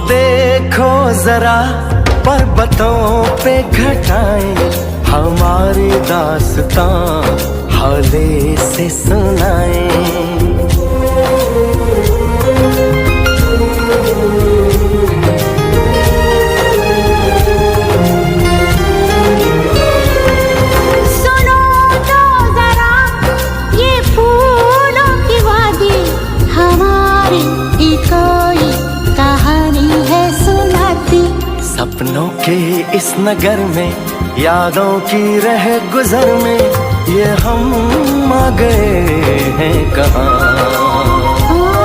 देखो जरा पर्वतों पे घटाएं, हमारी दास्तां हौले से सुनाएं। सपनों के इस नगर में, यादों की रह गुजर में, ये हम आ गए हैं कहाँ।